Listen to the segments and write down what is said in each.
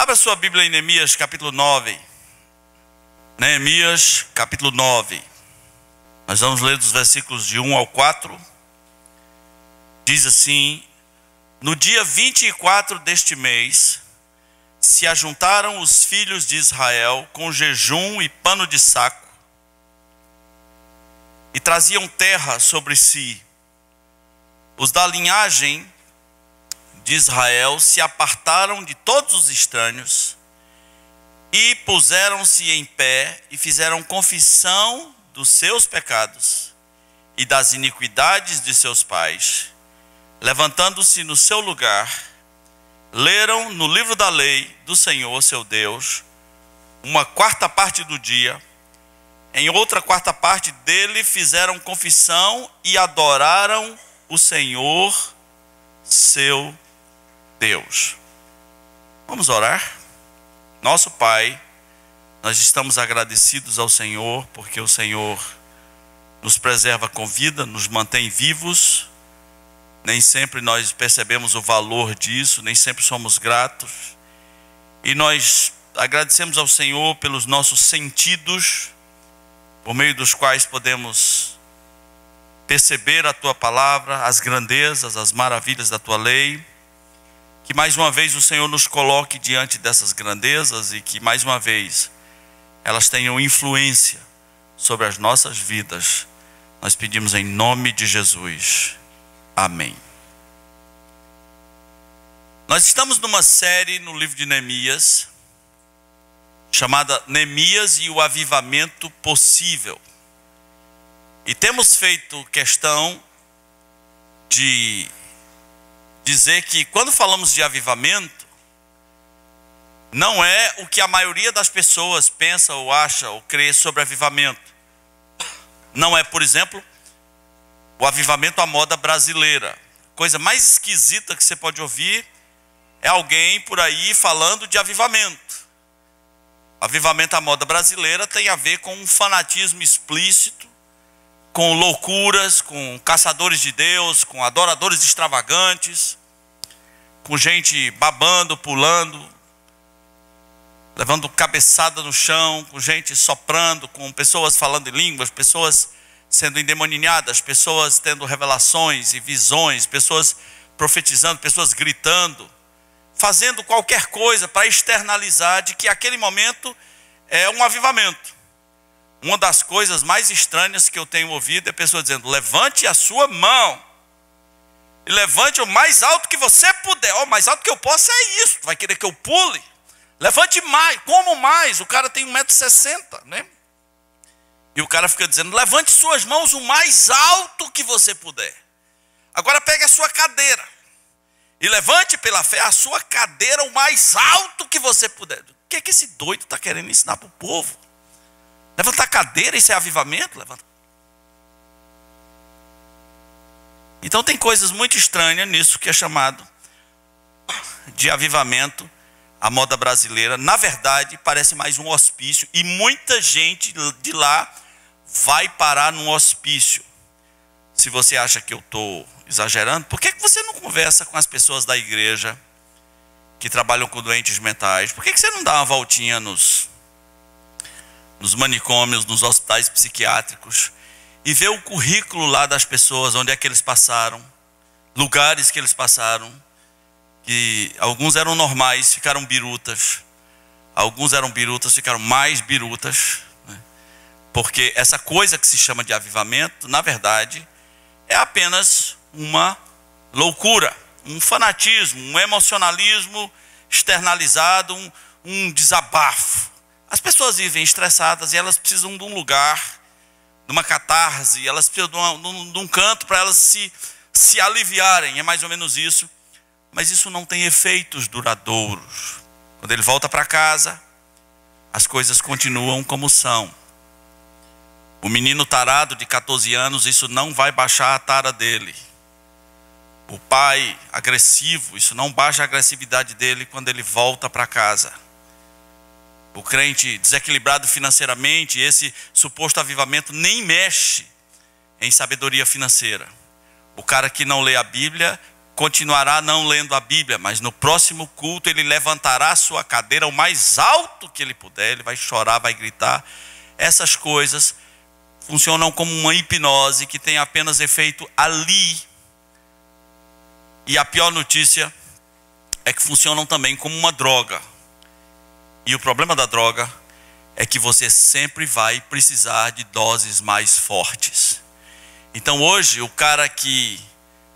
Abra sua Bíblia em Neemias capítulo 9. Neemias capítulo 9. Nós vamos ler dos versículos de 1 ao 4. Diz assim: no dia 24 deste mês, se ajuntaram os filhos de Israel com jejum e pano de saco, e traziam terra sobre si. Os da linhagem de Israel se apartaram de todos os estranhos e puseram-se em pé e fizeram confissão dos seus pecados e das iniquidades de seus pais. Levantando-se no seu lugar, leram no livro da lei do Senhor seu Deus uma quarta parte do dia. Em outra quarta parte dele fizeram confissão e adoraram o Senhor seu Deus. Vamos orar? Nosso Pai, nós estamos agradecidos ao Senhor, porque o Senhor nos preserva com vida, nos mantém vivos. Nem sempre nós percebemos o valor disso, nem sempre somos gratos. E nós agradecemos ao Senhor pelos nossos sentidos, por meio dos quais podemos perceber a Tua palavra, as grandezas, as maravilhas da Tua lei. Que mais uma vez o Senhor nos coloque diante dessas grandezas e que mais uma vez elas tenham influência sobre as nossas vidas. Nós pedimos em nome de Jesus. Amém. Nós estamos numa série no livro de Neemias, chamada Neemias e o Avivamento Possível. E temos feito questão de dizer que quando falamos de avivamento, não é o que a maioria das pessoas pensa ou acha ou crê sobre avivamento. Não é, por exemplo, o avivamento à moda brasileira. Coisa mais esquisita que você pode ouvir é alguém por aí falando de avivamento. Avivamento à moda brasileira tem a ver com um fanatismo explícito, com loucuras, com caçadores de Deus, com adoradores extravagantes, com gente babando, pulando, levando cabeçada no chão, com gente soprando, com pessoas falando em línguas, pessoas sendo endemoniadas, pessoas tendo revelações e visões, pessoas profetizando, pessoas gritando, fazendo qualquer coisa para externalizar de que aquele momento é um avivamento. Uma das coisas mais estranhas que eu tenho ouvido é pessoas dizendo: levante a sua mão e levante o mais alto que você puder. O mais alto que eu posso é isso. Vai querer que eu pule? Levante mais. Como mais? O cara tem 1,60 m, né? E o cara fica dizendo: levante suas mãos o mais alto que você puder. Agora pegue a sua cadeira e levante pela fé a sua cadeira o mais alto que você puder. O que é que esse doido está querendo ensinar para o povo? Levantar a cadeira, isso é avivamento? Levanta. Então tem coisas muito estranhas nisso que é chamado de avivamento à moda brasileira. Na verdade, parece mais um hospício. E muita gente de lá vai parar num hospício. Se você acha que eu estou exagerando, por que você não conversa com as pessoas da igreja que trabalham com doentes mentais? Por que você não dá uma voltinha nos manicômios, nos hospitais psiquiátricos, e ver o currículo lá das pessoas, onde é que eles passaram, lugares que eles passaram, que alguns eram normais, ficaram birutas, alguns eram birutas, ficaram mais birutas, né? Porque essa coisa que se chama de avivamento, na verdade, é apenas uma loucura, um fanatismo, um emocionalismo externalizado, um desabafo. As pessoas vivem estressadas e elas precisam de um lugar, de uma catarse, elas precisam de um canto para elas se aliviarem. É mais ou menos isso. Mas isso não tem efeitos duradouros. Quando ele volta para casa, as coisas continuam como são. O menino tarado de 14 anos, isso não vai baixar a tara dele. O pai agressivo, isso não baixa a agressividade dele quando ele volta para casa. O crente desequilibrado financeiramente, esse suposto avivamento nem mexe em sabedoria financeira. O cara que não lê a Bíblia continuará não lendo a Bíblia, mas no próximo culto ele levantará a sua cadeira o mais alto que ele puder, ele vai chorar, vai gritar. Essas coisas funcionam como uma hipnose que tem apenas efeito ali. E a pior notícia é que funcionam também como uma droga. E o problema da droga é que você sempre vai precisar de doses mais fortes. Então hoje, o cara que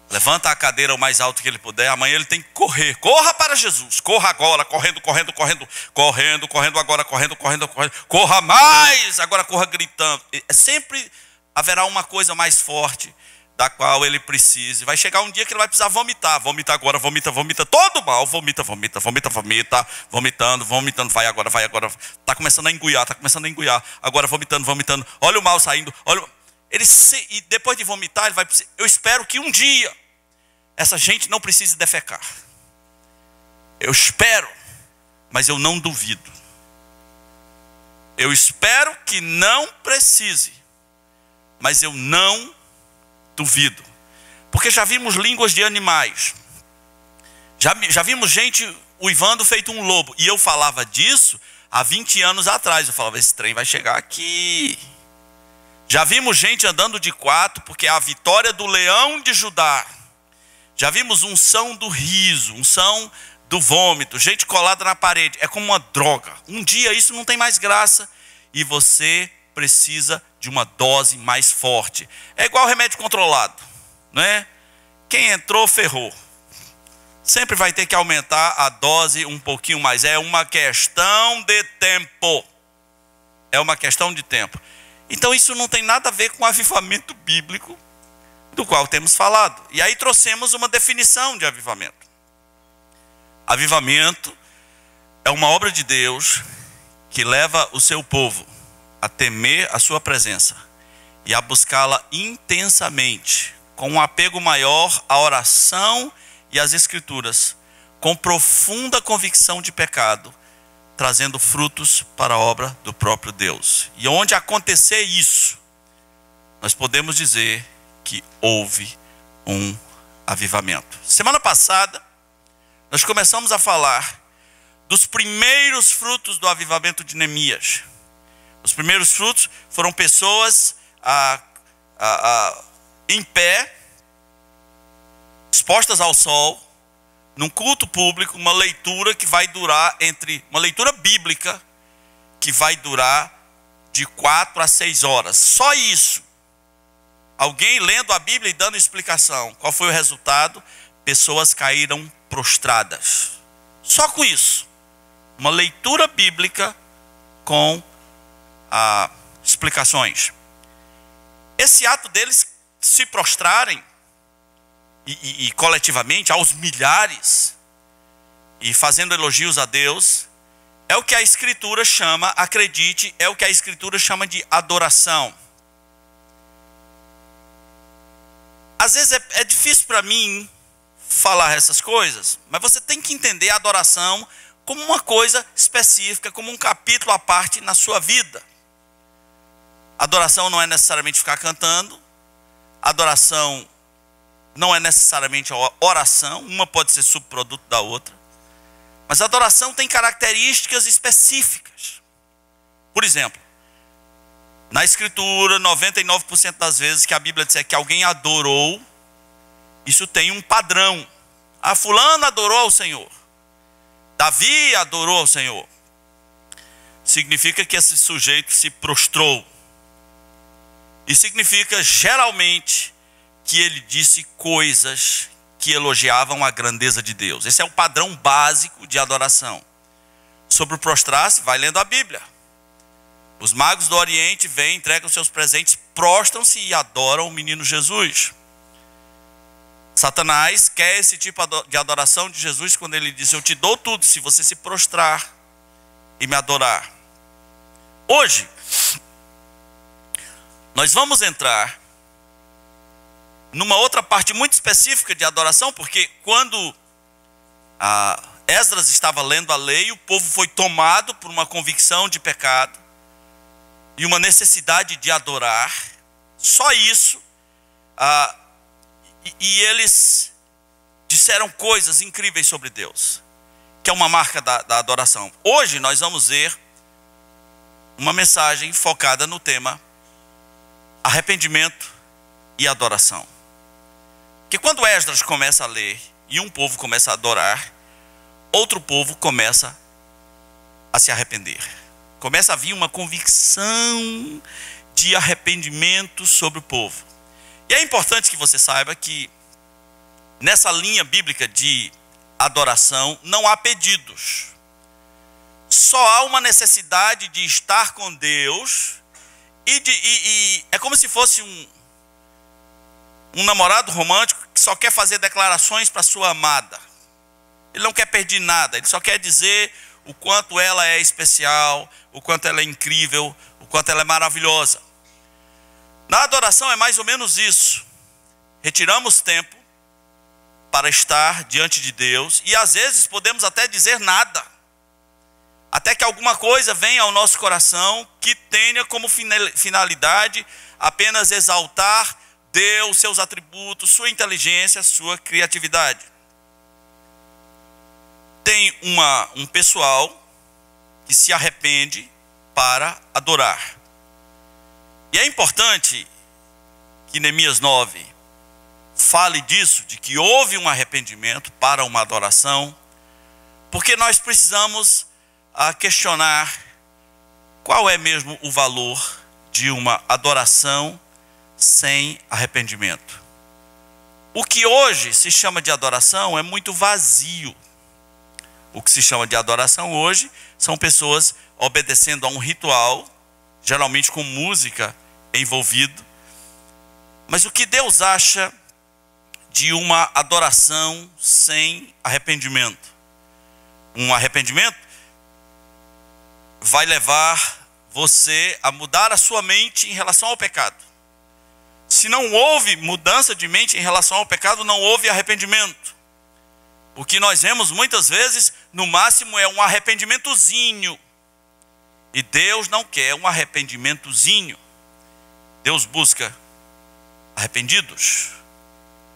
levanta a cadeira o mais alto que ele puder, amanhã ele tem que correr. Corra para Jesus, corra agora, correndo agora, correndo. Corra mais, agora corra gritando. Sempre haverá uma coisa mais forte da qual ele precise. Vai chegar um dia que ele vai precisar vomitar. Vomita agora, vomita todo mal. Vomita, vomitando, vai agora. Está começando a engoiar. Agora vomitando. Olha o mal saindo. E depois de vomitar, ele vai precisar. Eu espero que um dia essa gente não precise defecar. Eu espero, mas eu não duvido. Eu espero que não precise, mas eu não duvido. Porque já vimos línguas de animais. Já vimos gente uivando feito um lobo. E eu falava disso há 20 anos atrás. Eu falava, esse trem vai chegar aqui. Já vimos gente andando de quatro, porque é a vitória do leão de Judá. Já vimos unção do riso, unção do vômito, gente colada na parede. É como uma droga. Um dia isso não tem mais graça e você precisa de uma dose mais forte. É igual remédio controlado, né? Quem entrou, ferrou. Sempre vai ter que aumentar a dose um pouquinho mais. É uma questão de tempo. É uma questão de tempo. Então isso não tem nada a ver com o avivamento bíblico do qual temos falado. E aí trouxemos uma definição de avivamento. Avivamento é uma obra de Deus que leva o seu povo a temer a sua presença e a buscá-la intensamente, com um apego maior à oração e às escrituras, com profunda convicção de pecado, trazendo frutos para a obra do próprio Deus. E onde acontecer isso, nós podemos dizer que houve um avivamento. Semana passada, nós começamos a falar dos primeiros frutos do avivamento de Neemias. Os primeiros frutos foram pessoas em pé, expostas ao sol, num culto público, uma leitura que vai durar uma leitura bíblica que vai durar de 4 a 6 horas. Só isso. Alguém lendo a Bíblia e dando explicação. Qual foi o resultado? Pessoas caíram prostradas. Só com isso. Uma leitura bíblica com explicações. Esse ato deles se prostrarem e coletivamente, aos milhares, e fazendo elogios a Deus, é o que a Escritura chama, acredite, é o que a Escritura chama de adoração. Às vezes é difícil para mim falar essas coisas, mas você tem que entender a adoração como uma coisa específica, como um capítulo à parte na sua vida. Adoração não é necessariamente ficar cantando, adoração não é necessariamente oração, uma pode ser subproduto da outra. Mas a adoração tem características específicas. Por exemplo, na Escritura, 99% das vezes que a Bíblia disser que alguém adorou, isso tem um padrão. Fulano adorou ao Senhor. Davi adorou ao Senhor. Significa que esse sujeito se prostrou. E significa, geralmente, que ele disse coisas que elogiavam a grandeza de Deus. Esse é o padrão básico de adoração. Sobre o prostrar-se, vai lendo a Bíblia. Os magos do Oriente vêm, entregam seus presentes, prostram-se e adoram o menino Jesus. Satanás quer esse tipo de adoração de Jesus quando ele diz: eu te dou tudo se você se prostrar e me adorar. Hoje, nós vamos entrar numa outra parte muito específica de adoração, porque quando Esdras estava lendo a lei, o povo foi tomado por uma convicção de pecado e uma necessidade de adorar, só isso, e eles disseram coisas incríveis sobre Deus, que é uma marca da adoração. Hoje nós vamos ver uma mensagem focada no tema arrependimento e adoração. Que quando Esdras começa a ler e um povo começa a adorar, outro povo começa a se arrepender. Começa a vir uma convicção de arrependimento sobre o povo. E é importante que você saiba que nessa linha bíblica de adoração não há pedidos. Só há uma necessidade de estar com Deus e é como se fosse um namorado romântico que só quer fazer declarações para sua amada. Ele não quer pedir nada, ele só quer dizer o quanto ela é especial, o quanto ela é incrível, o quanto ela é maravilhosa. Na adoração é mais ou menos isso. Retiramos tempo para estar diante de Deus e às vezes podemos até dizer nada, até que alguma coisa venha ao nosso coração que tenha como finalidade apenas exaltar Deus, seus atributos, sua inteligência, sua criatividade. Tem um pessoal que se arrepende para adorar. E é importante que Neemias 9 fale disso, de que houve um arrependimento para uma adoração, porque nós precisamos questionar qual é mesmo o valor de uma adoração sem arrependimento. O que hoje se chama de adoração é muito vazio. O que se chama de adoração hoje são pessoas obedecendo a um ritual, geralmente com música envolvido. Mas o que Deus acha de uma adoração sem arrependimento? Um arrependimento vai levar você a mudar a sua mente em relação ao pecado. Se não houve mudança de mente em relação ao pecado, não houve arrependimento. O que nós vemos muitas vezes, no máximo, é um arrependimentozinho. E Deus não quer um arrependimentozinho. Deus busca arrependidos.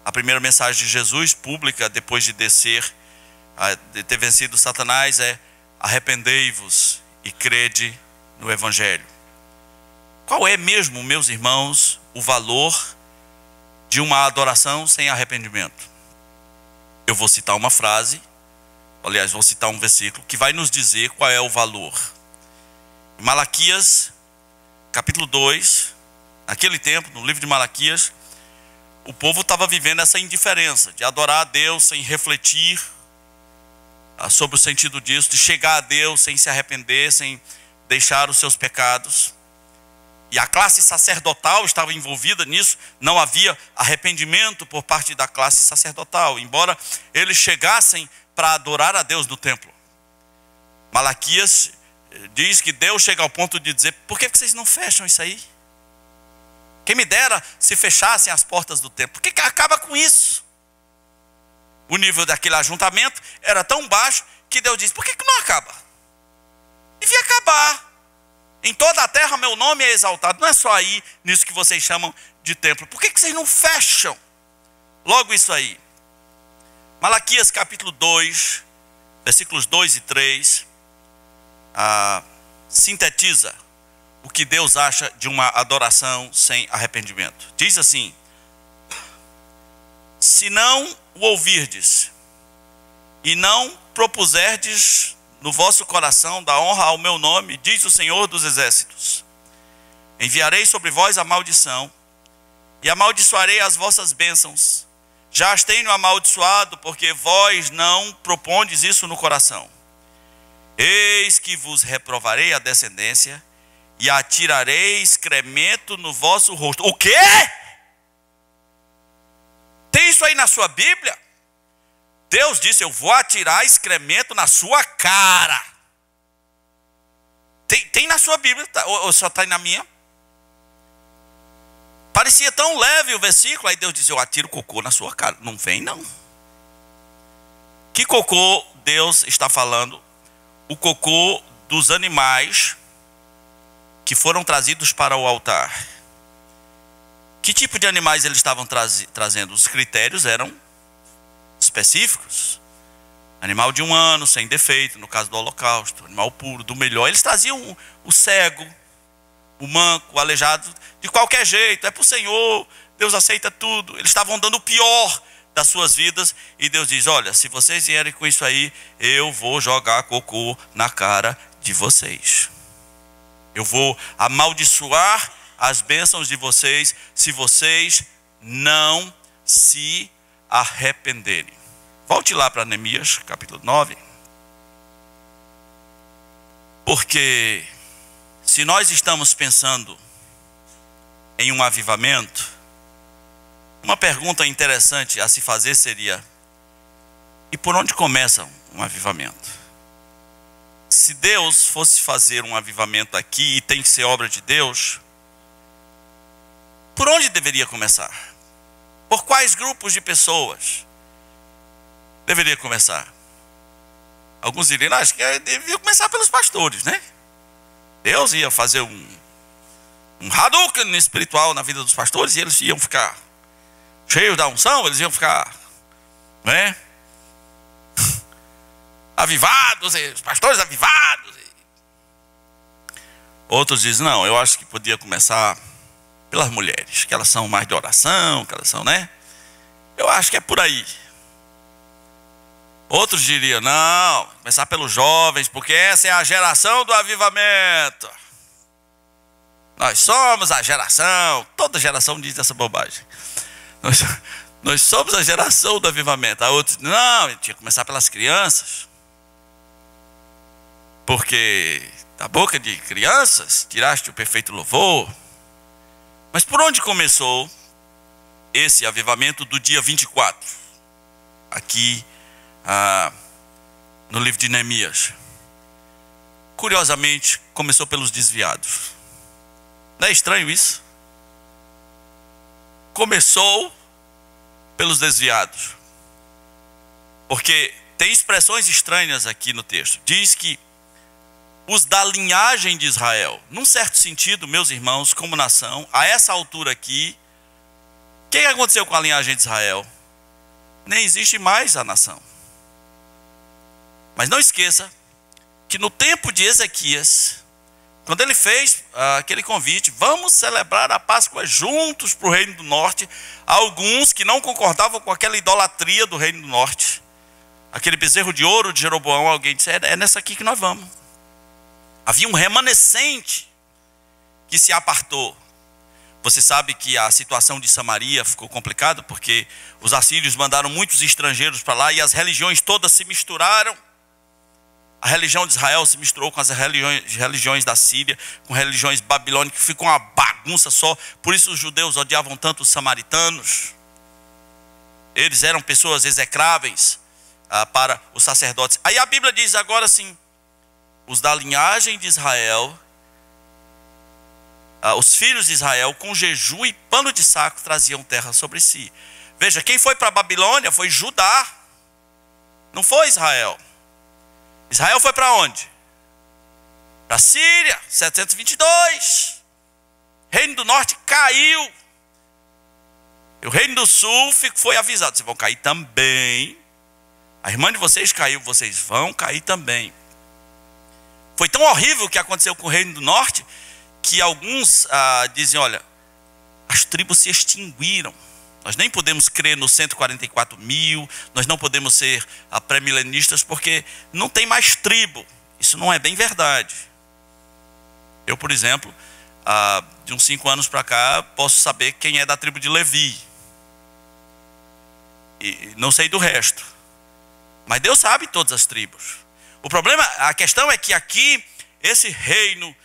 A primeira mensagem de Jesus, pública, depois de de ter vencido Satanás, é: arrependei-vos e crede no Evangelho. Qual é mesmo, meus irmãos, o valor de uma adoração sem arrependimento? Eu vou citar uma frase, aliás, vou citar um versículo que vai nos dizer qual é o valor. Em Malaquias, capítulo 2, naquele tempo, no livro de Malaquias, o povo estava vivendo essa indiferença de adorar a Deus sem refletir sobre o sentido disso, de chegar a Deus sem se arrepender, sem deixar os seus pecados. E a classe sacerdotal estava envolvida nisso, não havia arrependimento por parte da classe sacerdotal, embora eles chegassem para adorar a Deus no templo. Malaquias diz que Deus chega ao ponto de dizer: por que vocês não fecham isso aí? Quem me dera se fechassem as portas do templo. Por que acaba com isso? O nível daquele ajuntamento era tão baixo que Deus disse: por que não acaba? Devia acabar. Em toda a terra meu nome é exaltado. Não é só aí, nisso que vocês chamam de templo. Por que vocês não fecham logo isso aí? Malaquias capítulo 2, versículos 2 e 3, sintetiza o que Deus acha de uma adoração sem arrependimento. Diz assim: se não o ouvirdes e não propuserdes no vosso coração da honra ao meu nome, diz o Senhor dos Exércitos, enviarei sobre vós a maldição e amaldiçoarei as vossas bênçãos. Já as tenho amaldiçoado, porque vós não propondes isso no coração. Eis que vos reprovarei a descendência e atirarei excremento no vosso rosto. O quê? Tem isso aí na sua Bíblia? Deus disse: eu vou atirar excremento na sua cara. Tem na sua Bíblia, ou só está na minha? Parecia tão leve o versículo, aí Deus disse: eu atiro cocô na sua cara. Não vem não. Que cocô Deus está falando? O cocô dos animais que foram trazidos para o altar. Que tipo de animais eles estavam trazendo? Os critérios eram específicos. Animal de 1 ano, sem defeito, no caso do holocausto. Animal puro, do melhor. Eles traziam o cego, o manco, o aleijado, de qualquer jeito. É para o Senhor, Deus aceita tudo. Eles estavam dando o pior das suas vidas. E Deus diz, olha, se vocês vierem com isso aí, eu vou jogar cocô na cara de vocês. Eu vou amaldiçoar as bênçãos de vocês, se vocês não se arrependerem. Volte lá para Neemias, capítulo 9. Porque se nós estamos pensando em um avivamento, uma pergunta interessante a se fazer seria: e por onde começa um avivamento? Se Deus fosse fazer um avivamento aqui e tem que ser obra de Deus, por onde deveria começar? Por quais grupos de pessoas deveria começar? Alguns diriam, acho que devia começar pelos pastores, né? Deus ia fazer um Hadouken espiritual na vida dos pastores e eles iam ficar cheios da unção, eles iam ficar, né? Avivados, os pastores avivados. Outros dizem, não, eu acho que podia começar pelas mulheres, que elas são mais de oração, que elas são, né? Eu acho que é por aí. Outros diriam, não, começar pelos jovens, porque essa é a geração do avivamento. Nós somos a geração, toda geração diz essa bobagem. Nós somos a geração do avivamento. A outros, não, tinha que começar pelas crianças. Porque da boca de crianças tiraste o perfeito louvor. Mas por onde começou esse avivamento do dia 24? Aqui no livro de Neemias. Curiosamente, começou pelos desviados. Não é estranho isso? Começou pelos desviados. Porque tem expressões estranhas aqui no texto. Diz que os da linhagem de Israel, num certo sentido, meus irmãos, como nação, a essa altura aqui, o que aconteceu com a linhagem de Israel? Nem existe mais a nação. Mas não esqueça que no tempo de Ezequias, quando ele fez aquele convite, vamos celebrar a Páscoa juntos para o Reino do Norte, alguns que não concordavam com aquela idolatria do Reino do Norte, aquele bezerro de ouro de Jeroboão, alguém disse, é nessa aqui que nós vamos. Havia um remanescente que se apartou. Você sabe que a situação de Samaria ficou complicada, porque os assírios mandaram muitos estrangeiros para lá e as religiões todas se misturaram. A religião de Israel se misturou com as religiões da Síria, com religiões babilônicas, ficou uma bagunça só. Por isso os judeus odiavam tanto os samaritanos. Eles eram pessoas execráveis para os sacerdotes. Aí a Bíblia diz agora assim, os da linhagem de Israel, os filhos de Israel, com jejum e pano de saco, traziam terra sobre si. Veja, quem foi para a Babilônia foi Judá, não foi Israel. Israel foi para onde? Para a Síria, 722. Reino do Norte caiu. E o Reino do Sul foi avisado, vocês vão cair também. A irmã de vocês caiu, vocês vão cair também. Foi tão horrível o que aconteceu com o Reino do Norte, que alguns dizem, olha, as tribos se extinguiram. Nós nem podemos crer nos 144 mil, nós não podemos ser pré-milenistas, porque não tem mais tribo. Isso não é bem verdade. Eu, por exemplo, de uns 5 anos para cá, posso saber quem é da tribo de Levi. E não sei do resto. Mas Deus sabe todas as tribos. O problema, a questão é que aqui, esse reino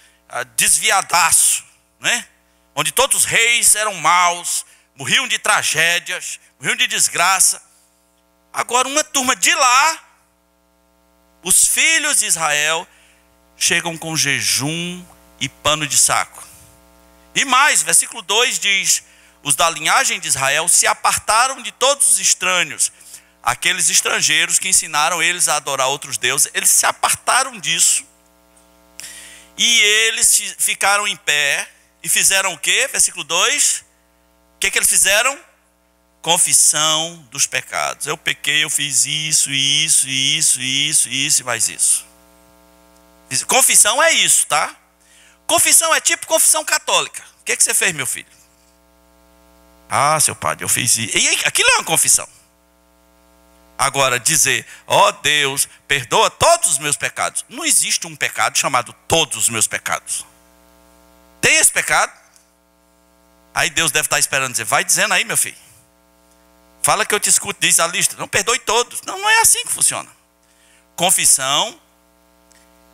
desviadaço, né? Onde todos os reis eram maus, morriam de tragédias, morriam de desgraça. Agora uma turma de lá, os filhos de Israel, chegam com jejum e pano de saco. E mais, versículo 2 diz, os da linhagem de Israel se apartaram de todos os estranhos. Aqueles estrangeiros que ensinaram eles a adorar outros deuses, eles se apartaram disso. E eles ficaram em pé e fizeram o quê? Versículo 2. O que eles fizeram? confissão dos pecados. Eu pequei, eu fiz isso, isso, isso, isso, isso e mais isso. Confissão é isso, tá? Confissão é tipo confissão católica. O que você fez, meu filho? Ah, seu padre, eu fiz isso. E aquilo é uma confissão. Agora, dizer, ó Deus, perdoa todos os meus pecados. Não existe um pecado chamado todos os meus pecados. Tem esse pecado? Aí Deus deve estar esperando dizer, vai dizendo aí, meu filho. Fala que eu te escuto, diz a lista. Não perdoe todos. Não, não é assim que funciona. Confissão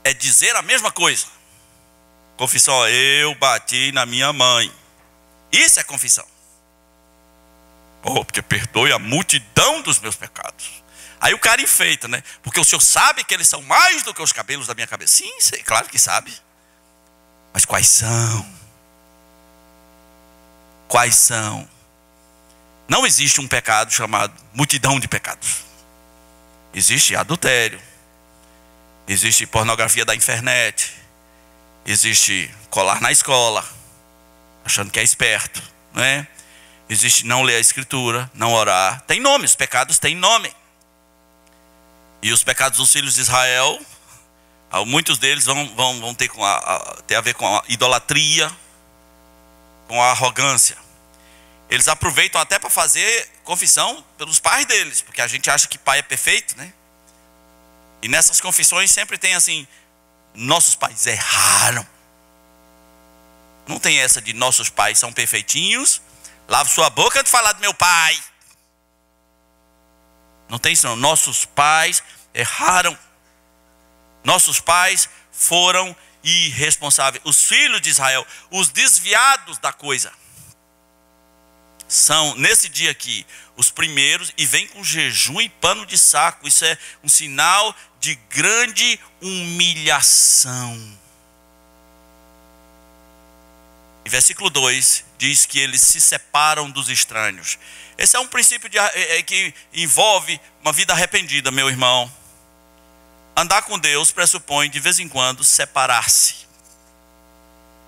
é dizer a mesma coisa. Confissão, ó, eu bati na minha mãe. Isso é confissão. Oh, porque perdoe a multidão dos meus pecados. Aí o cara enfeita, né? Porque o Senhor sabe que eles são mais do que os cabelos da minha cabeça. Sim, sei, claro que sabe. Mas quais são? Quais são? Não existe um pecado chamado multidão de pecados. Existe adultério. Existe pornografia da internet. Existe colar na escola, achando que é esperto, não é? Existe não ler a escritura, não orar. Tem nome, os pecados têm nome. E os pecados dos filhos de Israel, muitos deles vão ter a ver com a idolatria, com a arrogância. Eles aproveitam até para fazer confissão pelos pais deles, porque a gente acha que pai é perfeito, né? E nessas confissões sempre tem assim, nossos pais erraram. Não tem essa de nossos pais são perfeitinhos, lava sua boca de falar do meu pai. Não tem isso não. Nossos pais erraram. Nossos pais foram irresponsáveis. Os filhos de Israel, os desviados da coisa, são nesse dia aqui os primeiros e vem com jejum e pano de saco. Isso é um sinal de grande humilhação. E versículo 2 diz que eles se separam dos estranhos. Esse é um princípio que envolve uma vida arrependida, meu irmão. Andar com Deus pressupõe de vez em quando separar-se.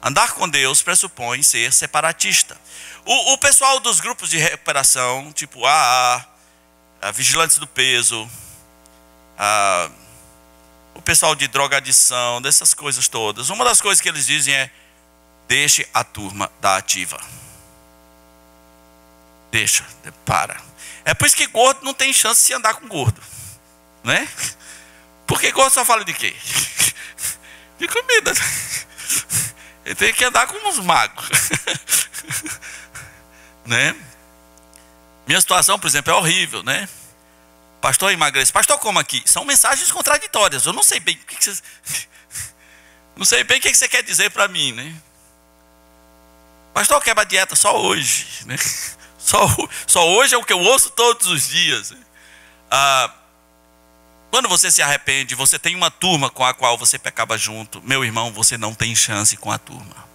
Andar com Deus pressupõe ser separatista. O pessoal dos grupos de recuperação, tipo a Vigilantes do Peso, o pessoal de drogadição, dessas coisas todas, uma das coisas que eles dizem é: deixe a turma da ativa. Deixa, para. É por isso que gordo não tem chance de se andar com gordo, né? Porque gordo só fala de quê? De comida. Ele tem que andar com uns magos. Né? Minha situação, por exemplo, é horrível, né? Pastor emagrece. Pastor, como aqui? São mensagens contraditórias. Eu não sei bem o que você... Não sei bem o que você quer dizer para mim, né? Pastor, quebra a dieta só hoje, né? Só hoje é o que eu ouço todos os dias. Quando você se arrepende, você tem uma turma com a qual você pecava junto. Meu irmão, você não tem chance com a turma.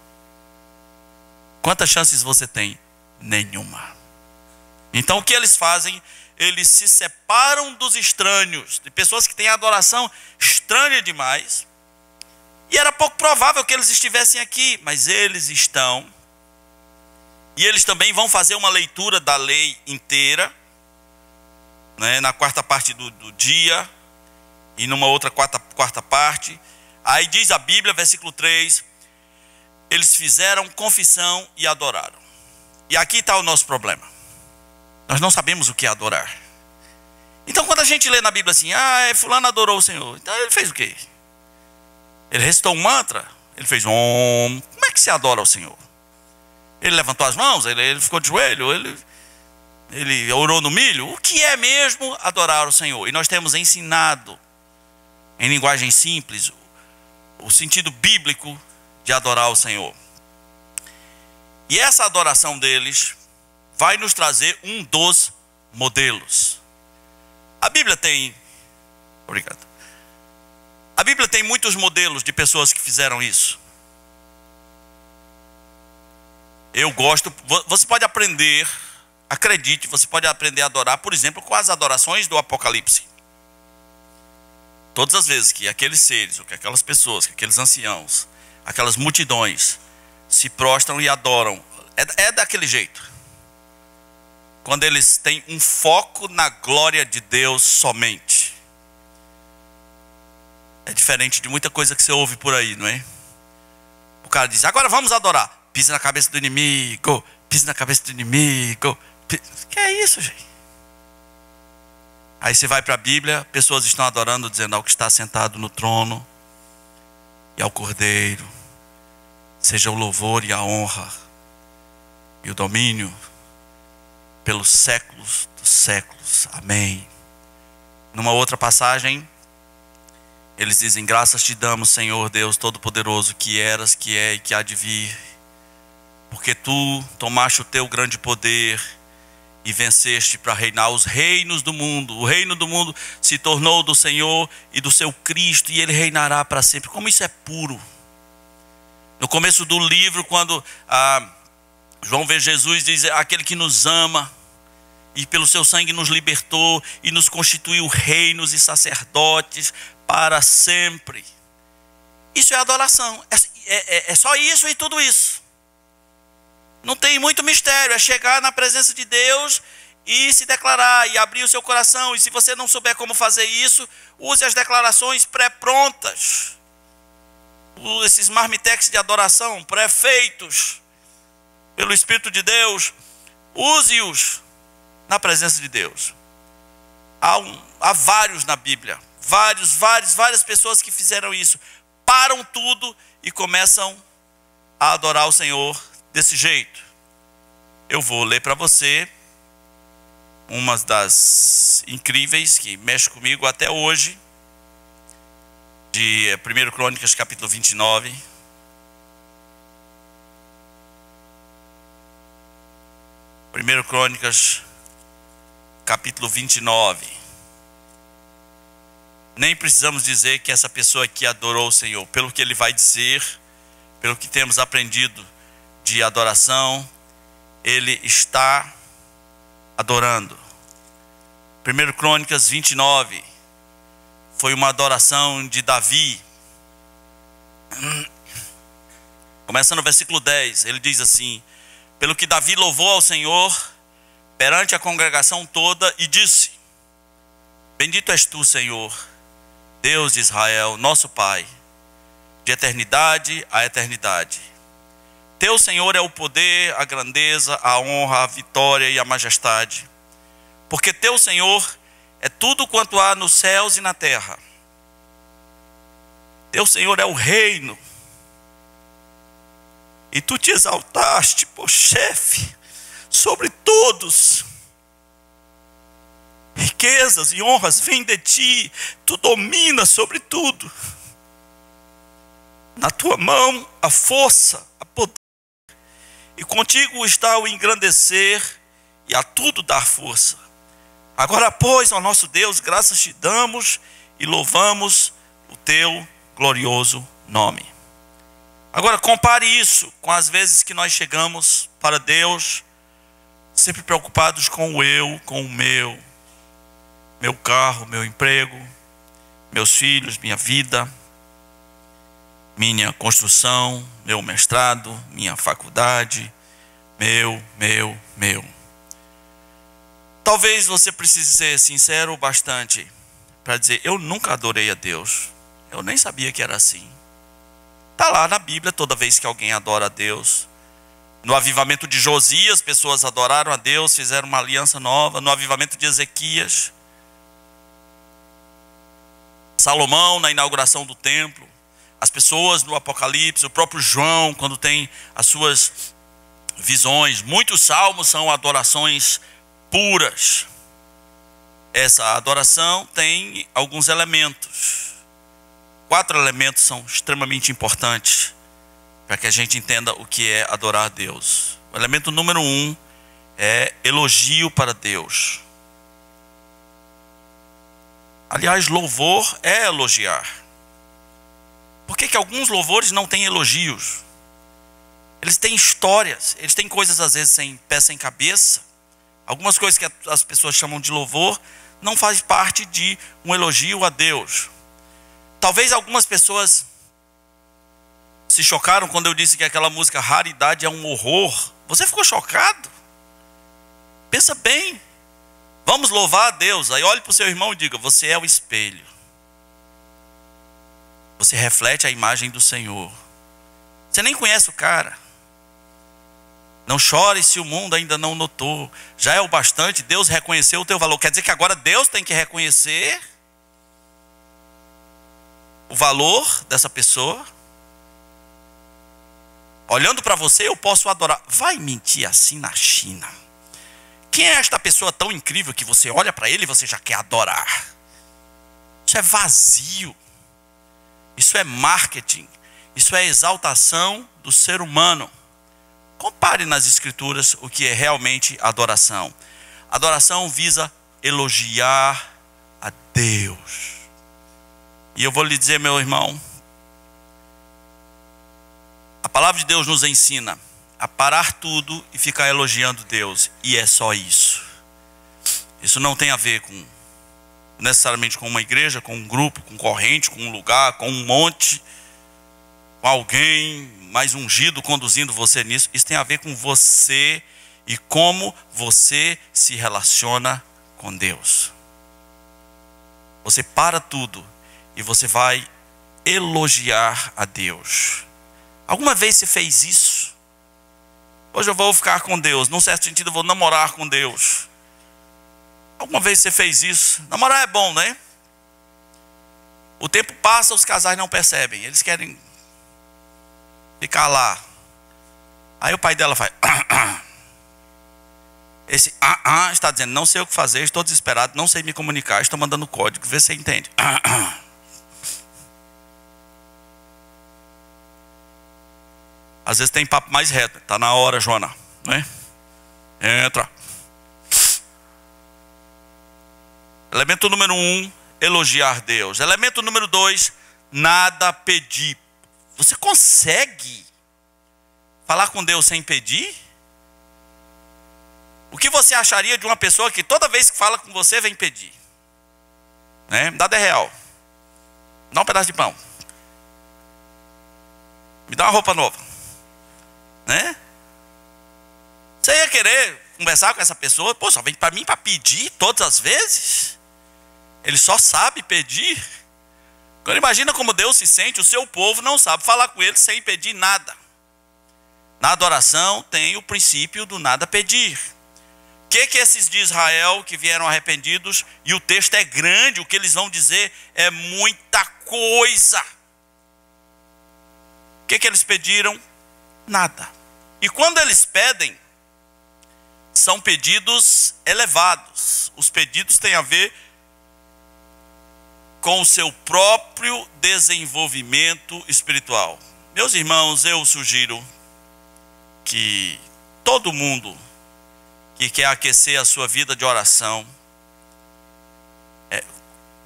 Quantas chances você tem? Nenhuma. Então o que eles fazem? Eles se separam dos estranhos, de pessoas que têm adoração estranha demais. E era pouco provável que eles estivessem aqui, mas eles estão. E eles também vão fazer uma leitura da lei inteira, né, na quarta parte do dia, e numa outra quarta parte. Aí diz a Bíblia, versículo 3, eles fizeram confissão e adoraram. E aqui está o nosso problema. Nós não sabemos o que é adorar. Então quando a gente lê na Bíblia assim, fulano adorou o Senhor, então ele fez o quê? Ele recitou um mantra? Ele fez Om. Como é que se adora ao Senhor? Ele levantou as mãos? Ele ficou de joelho? Ele orou no milho? O que é mesmo adorar o Senhor? E nós temos ensinado, em linguagem simples, o sentido bíblico de adorar o Senhor. E essa adoração deles vai nos trazer um dos modelos. A Bíblia tem... Obrigado. A Bíblia tem muitos modelos de pessoas que fizeram isso. Eu gosto... Você pode aprender, acredite, você pode aprender a adorar, por exemplo, com as adorações do Apocalipse. Todas as vezes que aqueles seres, ou que aquelas pessoas, que aqueles anciãos, aquelas multidões se prostram e adoram, é daquele jeito. quando eles têm um foco na glória de Deus somente. É diferente de muita coisa que você ouve por aí, não é? O cara diz, agora vamos adorar. Pisa na cabeça do inimigo, pisa na cabeça do inimigo. Que é isso, gente? Aí você vai para a Bíblia, pessoas estão adorando, dizendo ao que está sentado no trono e ao Cordeiro seja o louvor e a honra e o domínio pelos séculos dos séculos. Amém. Numa outra passagem, eles dizem, graças te damos, Senhor Deus Todo-Poderoso, que eras, que é e que há de vir, porque tu tomaste o teu grande poder e venceste para reinar os reinos do mundo. O reino do mundo se tornou do Senhor e do seu Cristo, e ele reinará para sempre. Como isso é puro. No começo do livro, quando João vê Jesus, diz, aquele que nos ama e pelo seu sangue nos libertou e nos constituiu reinos e sacerdotes para sempre. Isso é adoração. É só isso e tudo isso. Não tem muito mistério. É chegar na presença de Deus e se declarar e abrir o seu coração. E se você não souber como fazer isso, use as declarações pré-prontas. Esses marmitex de adoração pré-feitos pelo Espírito de Deus. Use-os na presença de Deus. Há vários na Bíblia. Várias pessoas que fizeram isso. Param tudo e começam a adorar o Senhor desse jeito. Eu vou ler para você uma das incríveis que mexe comigo até hoje, de 1 Crônicas capítulo 29. 1 Crônicas capítulo 29. Nem precisamos dizer que essa pessoa aqui adorou o Senhor. Pelo que ele vai dizer, pelo que temos aprendido de adoração, ele está adorando. 1 Crônicas 29 foi uma adoração de Davi. Começa no versículo 10, ele diz assim, pelo que Davi louvou ao Senhor perante a congregação toda e disse, bendito és tu, Senhor, Deus de Israel, nosso Pai, de eternidade a eternidade. Teu, Senhor, é o poder, a grandeza, a honra, a vitória e a majestade. Porque teu, Senhor, é tudo quanto há nos céus e na terra. Teu, Senhor, é o reino. E tu te exaltaste por chefe sobre todos. Riquezas e honras vêm de ti, tu dominas sobre tudo. Na tua mão a força, a poder, e contigo está o engrandecer e a tudo dar força. Agora, pois, ó nosso Deus, graças te damos e louvamos o teu glorioso nome. Agora, compare isso com as vezes que nós chegamos para Deus, sempre preocupados com o eu, com o meu carro, meu emprego, meus filhos, minha vida, minha construção, meu mestrado, minha faculdade, meu. Talvez você precise ser sincero o bastante para dizer, eu nunca adorei a Deus. Eu nem sabia que era assim. Está lá na Bíblia, toda vez que alguém adora a Deus. No avivamento de Josias, pessoas adoraram a Deus, fizeram uma aliança nova. No avivamento de Ezequias. Salomão, na inauguração do templo. As pessoas no Apocalipse, o próprio João, quando tem as suas visões. Muitos salmos são adorações puras. Essa adoração tem alguns elementos. 4 elementos são extremamente importantes para que a gente entenda o que é adorar a Deus. O elemento número 1 é elogio para Deus. Aliás, louvor é elogiar. Por que alguns louvores não têm elogios? Eles têm histórias, eles têm coisas às vezes sem pé, sem cabeça. Algumas coisas que as pessoas chamam de louvor não faz parte de um elogio a Deus. Talvez algumas pessoas se chocaram quando eu disse que aquela música Raridade é um horror. Você ficou chocado? Pensa bem. Vamos louvar a Deus. Aí olhe para o seu irmão e diga: você é o espelho. Você reflete a imagem do Senhor. Você nem conhece o cara. Não chore se o mundo ainda não notou. Já é o bastante, Deus reconheceu o teu valor. Quer dizer que agora Deus tem que reconhecer o valor dessa pessoa. Olhando para você, eu posso adorar. Vai mentir assim na China? Quem é esta pessoa tão incrível que você olha para ele e você já quer adorar? Isso é vazio. Isso é marketing. Isso é exaltação do ser humano. Compare nas escrituras o que é realmente adoração. Adoração visa elogiar a Deus. E eu vou lhe dizer, meu irmão, a palavra de Deus nos ensina a parar tudo e ficar elogiando Deus. E é só isso. Isso não tem a ver necessariamente com uma igreja, com um grupo, com corrente, com um lugar, com um monte, com alguém mais ungido conduzindo você nisso. Isso tem a ver com você e como você se relaciona com Deus. Você para tudo e você vai elogiar a Deus. Alguma vez você fez isso? Hoje eu vou ficar com Deus. Num certo sentido eu vou namorar com Deus. Alguma vez você fez isso? Namorar é bom, né? O tempo passa, os casais não percebem. Eles querem ficar lá. Aí o pai dela faz esse está dizendo: não sei o que fazer, estou desesperado, não sei me comunicar, estou mandando código, vê se você entende. Às vezes tem papo mais reto. Está na hora, Joana, né? Entra. Elemento número 1, elogiar Deus. Elemento número 2, nada pedir. Você consegue falar com Deus sem pedir? O que você acharia de uma pessoa que toda vez que fala com você vem pedir? Né? Me dá R$10. Me dá um pedaço de pão. Me dá uma roupa nova. Né? Você ia querer conversar com essa pessoa? Pô, só vem para mim para pedir todas as vezes? Ele só sabe pedir. Agora imagina como Deus se sente, o seu povo não sabe falar com ele sem pedir nada. Na adoração tem o princípio do nada pedir. O que esses de Israel que vieram arrependidos, e o texto é grande, o que eles vão dizer é muita coisa. O que eles pediram? Nada. E quando eles pedem, são pedidos elevados. Os pedidos têm a ver com o seu próprio desenvolvimento espiritual. Meus irmãos, eu sugiro que todo mundo que quer aquecer a sua vida de oração,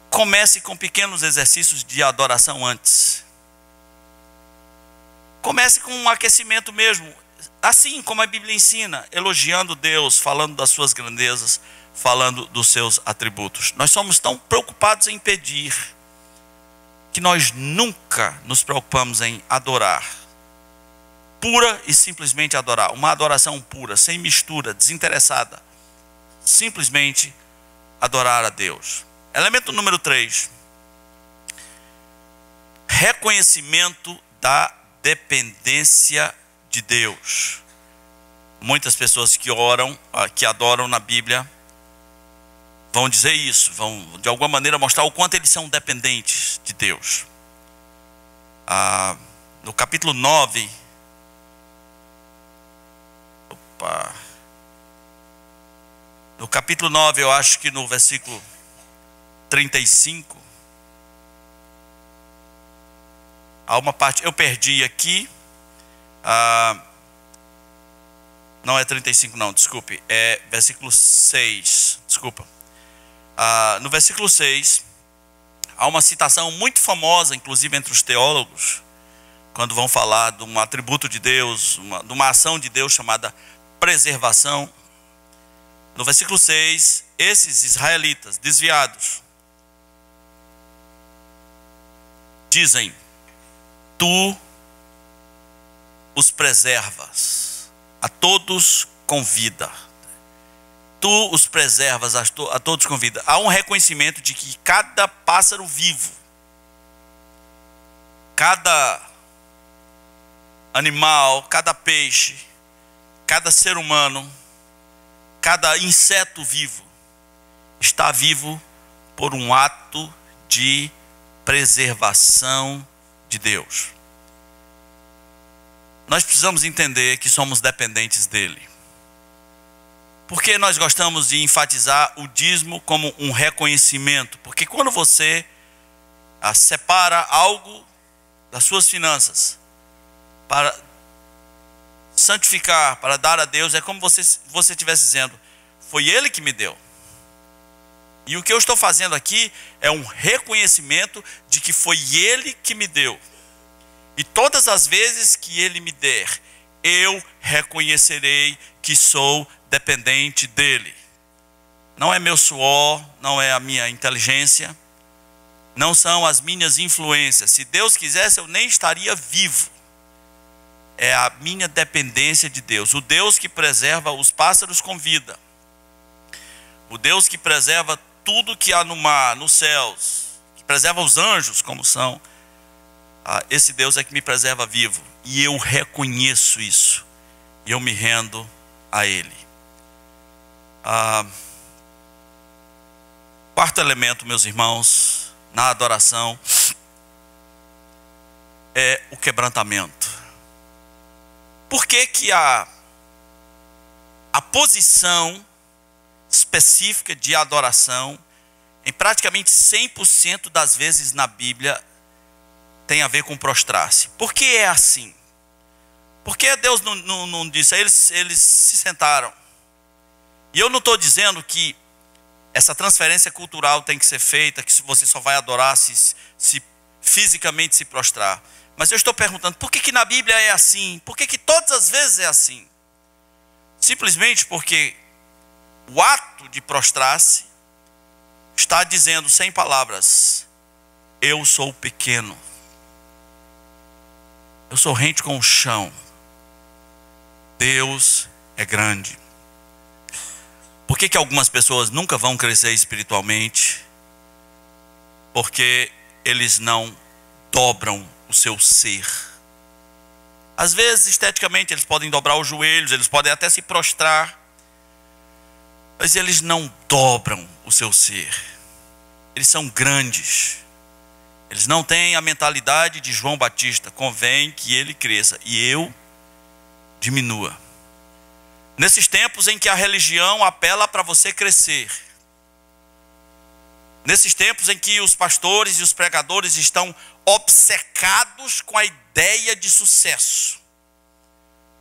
comece com pequenos exercícios de adoração antes. Comece com um aquecimento mesmo, assim como a Bíblia ensina, elogiando Deus, falando das suas grandezas, falando dos seus atributos. Nós somos tão preocupados em pedir, que nós nunca nos preocupamos em adorar. Pura e simplesmente adorar. Uma adoração pura, sem mistura, desinteressada. Simplesmente adorar a Deus. Elemento número 3. Reconhecimento da dependência de Deus. Muitas pessoas que oram, que adoram na Bíblia, vão dizer isso, vão de alguma maneira mostrar o quanto eles são dependentes de Deus. No capítulo 9, no capítulo 9, eu acho que no versículo 35, há uma parte, eu perdi aqui, não é 35 não, desculpe, é versículo 6, desculpa. No versículo 6, há uma citação muito famosa, inclusive entre os teólogos, quando vão falar de um atributo de Deus, de uma ação de Deus chamada preservação. No versículo 6, esses israelitas desviados dizem: tu os preservas, a todos com vida. tu os preservas, a todos com vida. Há um reconhecimento de que cada pássaro vivo, cada animal, cada peixe, cada ser humano, cada inseto vivo, está vivo por um ato de preservação de Deus. Nós precisamos entender que somos dependentes dele. Por que nós gostamos de enfatizar o dízimo como um reconhecimento? Porque quando você separa algo das suas finanças para santificar, para dar a Deus, é como você estivesse dizendo, foi Ele que me deu. E o que eu estou fazendo aqui é um reconhecimento de que foi Ele que me deu. E todas as vezes que Ele me der, eu reconhecerei que sou dependente dEle. Não é meu suor, não é a minha inteligência, não são as minhas influências. Se Deus quisesse, eu nem estaria vivo. É a minha dependência de Deus. O Deus que preserva os pássaros com vida. O Deus que preserva tudo que há no mar, nos céus, que preserva os anjos como são. Esse Deus é que me preserva vivo. E eu reconheço isso. E eu me rendo a Ele. Quarto elemento, meus irmãos, na adoração, é o quebrantamento. Por que que a posição específica de adoração, em praticamente 100% das vezes na Bíblia, tem a ver com prostrar-se? Por que é assim? Por que Deus não disse? Eles se sentaram. E eu não estou dizendo que essa transferência cultural tem que ser feita, que você só vai adorar se fisicamente se prostrar. Mas eu estou perguntando, por que na Bíblia é assim? Por que todas as vezes é assim? Simplesmente porque o ato de prostrar-se está dizendo sem palavras, eu sou pequeno. Eu sou rente com o chão. Deus é grande. Por que algumas pessoas nunca vão crescer espiritualmente? Porque eles não dobram o seu ser. Às vezes, esteticamente, eles podem dobrar os joelhos, eles podem até se prostrar, mas eles não dobram o seu ser. Eles são grandes. Eles não têm a mentalidade de João Batista. Convém que ele cresça e eu diminua. Nesses tempos em que a religião apela para você crescer, nesses tempos em que os pastores e os pregadores estão obcecados com a ideia de sucesso,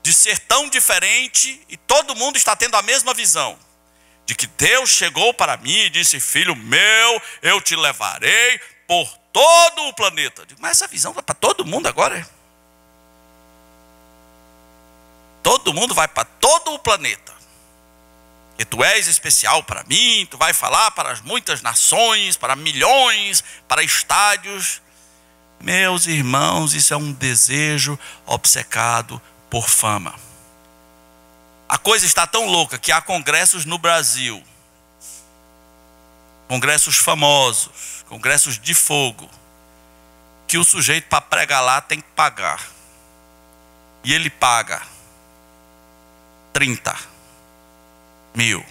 de ser tão diferente, e todo mundo está tendo a mesma visão, de que Deus chegou para mim e disse, filho meu, eu te levarei por todo o planeta. Mas essa visão vai para todo mundo agora? Todo mundo vai para todo o planeta. E tu és especial para mim, tu vai falar para as muitas nações, para milhões, para estádios. Meus irmãos, isso é um desejo obcecado por fama. A coisa está tão louca que há congressos no Brasil, congressos famosos, congressos de fogo, que o sujeito para pregar lá tem que pagar. E ele paga 30 mil.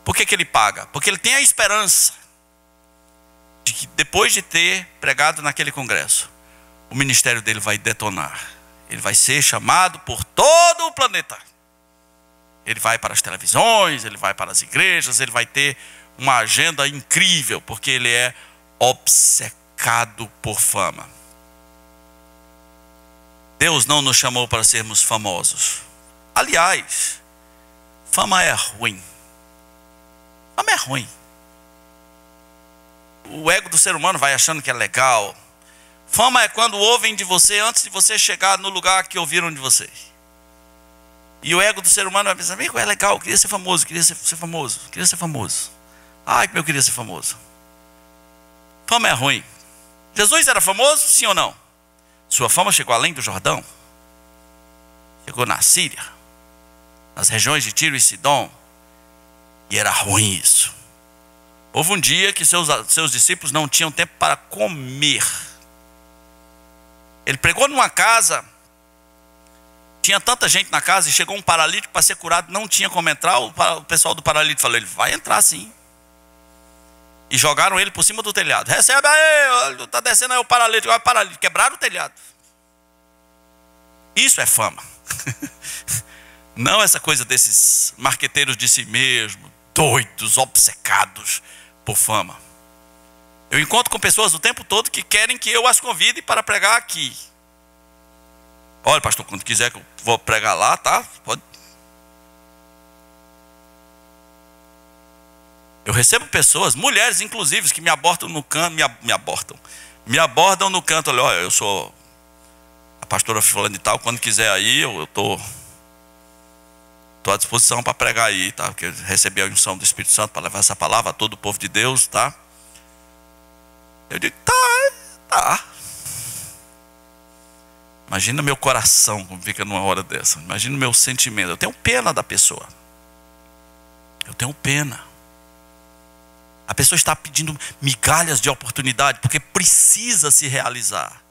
Por que ele paga? Porque ele tem a esperança de que depois de ter pregado naquele congresso, o ministério dele vai detonar. Ele vai ser chamado por todo o planeta. Ele vai para as televisões, ele vai para as igrejas, ele vai ter uma agenda incrível, porque ele é obcecado por fama. Deus não nos chamou para sermos famosos. Aliás, fama é ruim. Fama é ruim. O ego do ser humano vai achando que é legal. Fama é quando ouvem de você antes de você chegar no lugar que ouviram de você. E o ego do ser humano vai pensar, amigo, é legal, eu queria ser famoso, queria ser famoso, queria ser famoso. Ai, como eu queria ser famoso. Fama é ruim. Jesus era famoso, sim ou não? Sua fama chegou além do Jordão. Chegou na Síria, nas regiões de Tiro e Sidom. E era ruim isso. Houve um dia que seus discípulos não tinham tempo para comer. Ele pregou numa casa, tinha tanta gente na casa, e chegou um paralítico para ser curado, não tinha como entrar. O pessoal do paralítico falou: ele vai entrar sim. E jogaram ele por cima do telhado. Recebe aí, está descendo aí o paralítico. Vai paralítico, quebraram o telhado. Isso é fama. Não essa coisa desses marqueteiros de si mesmo, doidos, obcecados por fama. Eu encontro com pessoas o tempo todo que querem que eu as convide para pregar aqui. Olha, pastor, quando quiser que eu vou pregar lá, tá? Pode. Eu recebo pessoas, mulheres inclusive, que me abordam no canto, me abordam no canto. Olha, eu sou a pastora fulana e tal, quando quiser aí, eu estou à disposição para pregar aí, tá? Porque eu recebi a unção do Espírito Santo para levar essa palavra a todo o povo de Deus, tá? Eu digo, tá. Imagina meu coração como fica numa hora dessa. Imagina o meu sentimento. Eu tenho pena da pessoa. Eu tenho pena. A pessoa está pedindo migalhas de oportunidade porque precisa se realizar.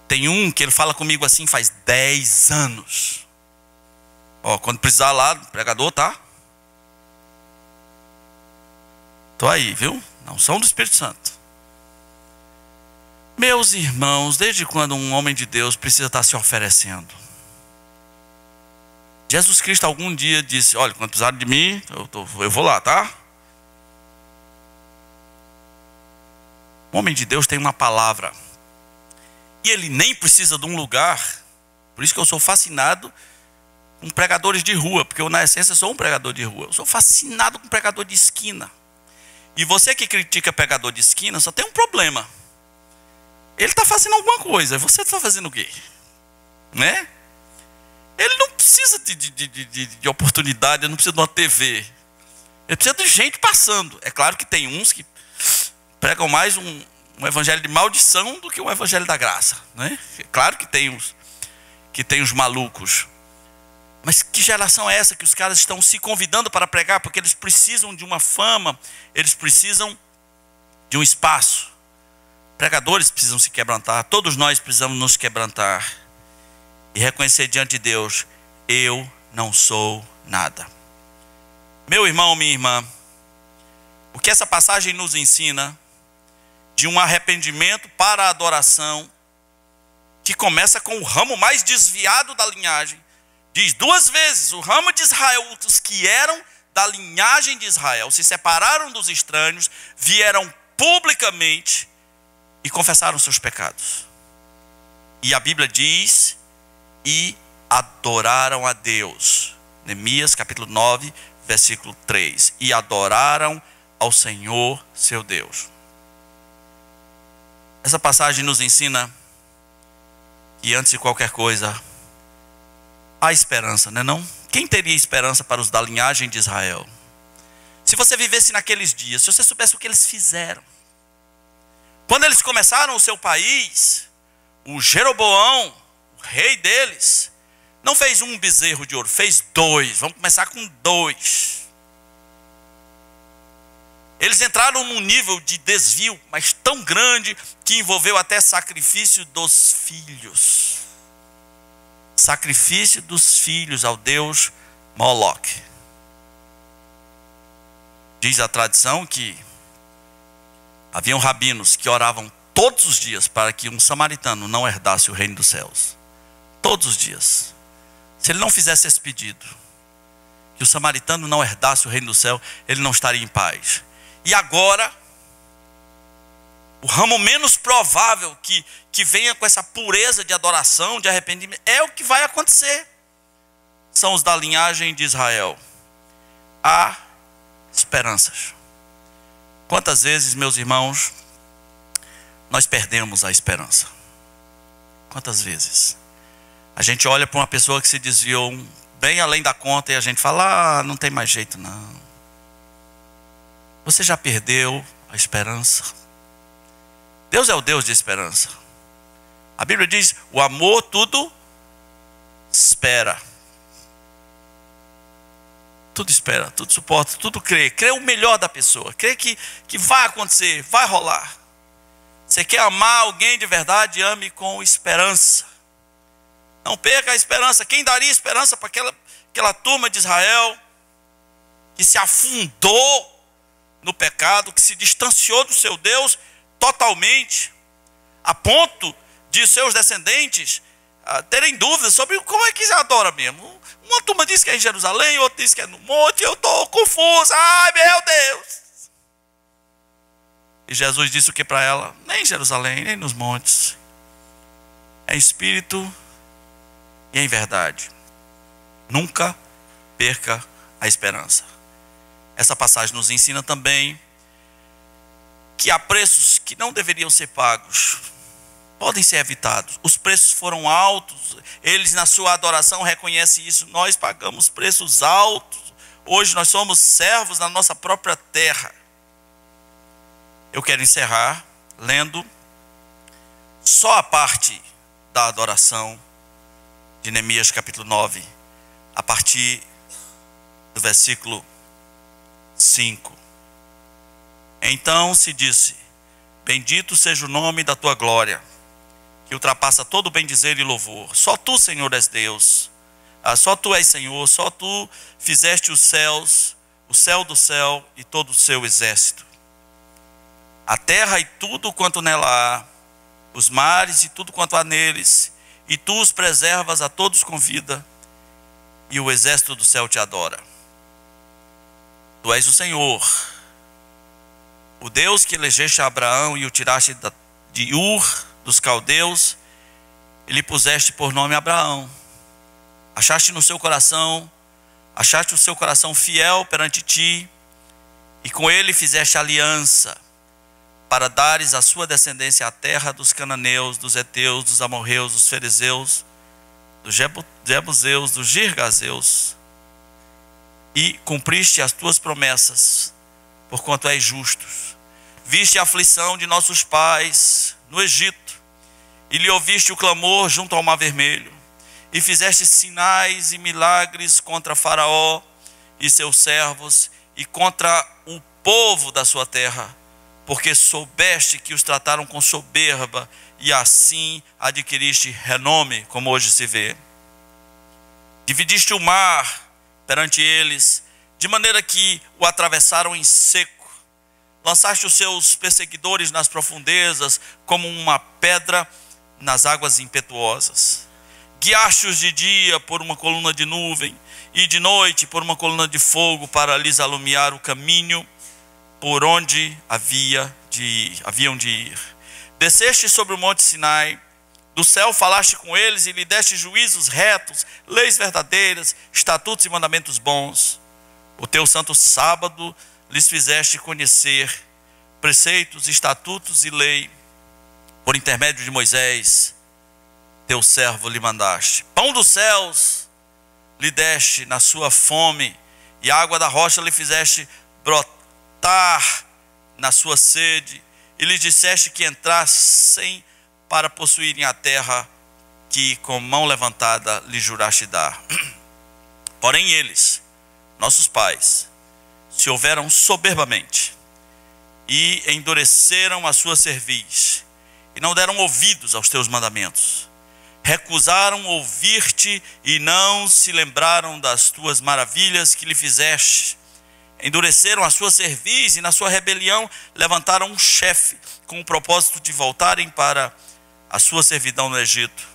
Tem um que ele fala comigo assim faz 10 anos. Ó, quando precisar lá, pregador, tá? Tô aí, viu? Não são do Espírito Santo. Meus irmãos, desde quando um homem de Deus precisa estar se oferecendo? Jesus Cristo algum dia disse: olha, quando precisar de mim, eu vou lá, tá? O homem de Deus tem uma palavra. E ele nem precisa de um lugar. Por isso que eu sou fascinado com pregadores de rua. Porque eu, na essência, sou um pregador de rua. Eu sou fascinado com pregador de esquina. E você que critica pregador de esquina, só tem um problema. Ele está fazendo alguma coisa. Você está fazendo o quê? Né? Ele não precisa de oportunidade, ele não precisa de uma TV. Ele precisa de gente passando. É claro que tem uns que pregam mais um evangelho de maldição do que um evangelho da graça. Né? É claro que tem os malucos. Mas que geração é essa que os caras estão se convidando para pregar? Porque eles precisam de uma fama, eles precisam de um espaço. Pregadores precisam se quebrantar, todos nós precisamos nos quebrantar. E reconhecer diante de Deus: eu não sou nada. Meu irmão, minha irmã, o que essa passagem nos ensina de um arrependimento para a adoração, que começa com o ramo mais desviado da linhagem. Diz 2 vezes: o ramo de Israel, os que eram da linhagem de Israel, se separaram dos estranhos, vieram publicamente e confessaram seus pecados. E a Bíblia diz: e adoraram a Deus. Neemias capítulo 9, versículo 3. E adoraram ao Senhor seu Deus. Essa passagem nos ensina que antes de qualquer coisa há esperança, não é não? Quem teria esperança para os da linhagem de Israel? Se você vivesse naqueles dias, se você soubesse o que eles fizeram. Quando eles começaram o seu país, o Jeroboão, o rei deles, não fez um bezerro de ouro, fez 2. Vamos começar com 2. Eles entraram num nível de desvio, mas tão grande, que envolveu até sacrifício dos filhos. Sacrifício dos filhos ao deus Moloque. Diz a tradição que haviam rabinos que oravam todos os dias para que um samaritano não herdasse o reino dos céus. Todos os dias. Se ele não fizesse esse pedido, que o samaritano não herdasse o reino do céu, ele não estaria em paz. E agora, o ramo menos provável que venha com essa pureza de adoração, de arrependimento, é o que vai acontecer. São os da linhagem de Israel. Há esperanças. Quantas vezes, meus irmãos, nós perdemos a esperança? Quantas vezes? A gente olha para uma pessoa que se desviou bem além da conta e a gente fala: não tem mais jeito não. Você já perdeu a esperança? Deus é o Deus de esperança. A Bíblia diz: o amor tudo espera. tudo espera, tudo suporta, tudo crê. Crê o melhor da pessoa. Crê que vai acontecer, vai rolar. Você quer amar alguém de verdade, ame com esperança. Não perca a esperança. Quem daria esperança para aquela turma de Israel que se afundou no pecado, que se distanciou do seu Deus totalmente, a ponto de seus descendentes terem dúvidas sobre como é que se adora mesmo. Uma turma diz que é em Jerusalém, outra diz que é no monte, eu estou confuso. Ai, meu Deus! E Jesus disse o que para ela? Nem em Jerusalém, nem nos montes. É em espírito e em verdade. Nunca perca a esperança. Essa passagem nos ensina também que há preços que não deveriam ser pagos, podem ser evitados. Os preços foram altos, eles na sua adoração reconhecem isso. Nós pagamos preços altos, hoje nós somos servos na nossa própria terra. Eu quero encerrar lendo só a parte da adoração de Neemias capítulo 9, a partir do versículo 5. Então se disse: bendito seja o nome da tua glória, que ultrapassa todo bendizer e louvor. Só tu, Senhor, és Deus. Só tu és Senhor, só tu fizeste os céus, o céu do céu e todo o seu exército. A terra e tudo quanto nela há, os mares e tudo quanto há neles, e tu os preservas a todos com vida, e o exército do céu te adora. Tu és o Senhor, o Deus que elegeste a Abraão e o tiraste de Ur dos caldeus, e lhe puseste por nome Abraão. Achaste o seu coração fiel perante ti, e com ele fizeste aliança, para dares à sua descendência a terra dos cananeus, dos heteus, dos amorreus, dos fariseus, dos jebuseus, dos girgazeus, e cumpriste as tuas promessas, porquanto és justo. Viste a aflição de nossos pais no Egito, e lhe ouviste o clamor junto ao Mar Vermelho, e fizeste sinais e milagres contra Faraó e seus servos, e contra o povo da sua terra, porque soubeste que os trataram com soberba, e assim adquiriste renome, como hoje se vê. Dividiste o mar perante eles, de maneira que o atravessaram em seco. Lançaste os seus perseguidores nas profundezas, como uma pedra nas águas impetuosas. Guiaste-os de dia por uma coluna de nuvem, e de noite por uma coluna de fogo, para lhes alumiar o caminho por onde haviam de ir. Desceste sobre o monte Sinai, do céu falaste com eles, e lhe deste juízos retos, leis verdadeiras, estatutos e mandamentos bons. O teu santo sábado lhes fizeste conhecer, preceitos, estatutos e lei, por intermédio de Moisés, teu servo, lhe mandaste. Pão dos céus lhe deste na sua fome, e água da rocha lhe fizeste brotar na sua sede, e lhe disseste que entrassem para possuírem a terra que com mão levantada lhe juraste dar. Porém eles, nossos pais, se houveram soberbamente e endureceram a sua cerviz, e não deram ouvidos aos teus mandamentos. Recusaram ouvir-te e não se lembraram das tuas maravilhas que lhe fizeste. Endureceram a sua cerviz e na sua rebelião levantaram um chefe, com o propósito de voltarem para a sua servidão no Egito.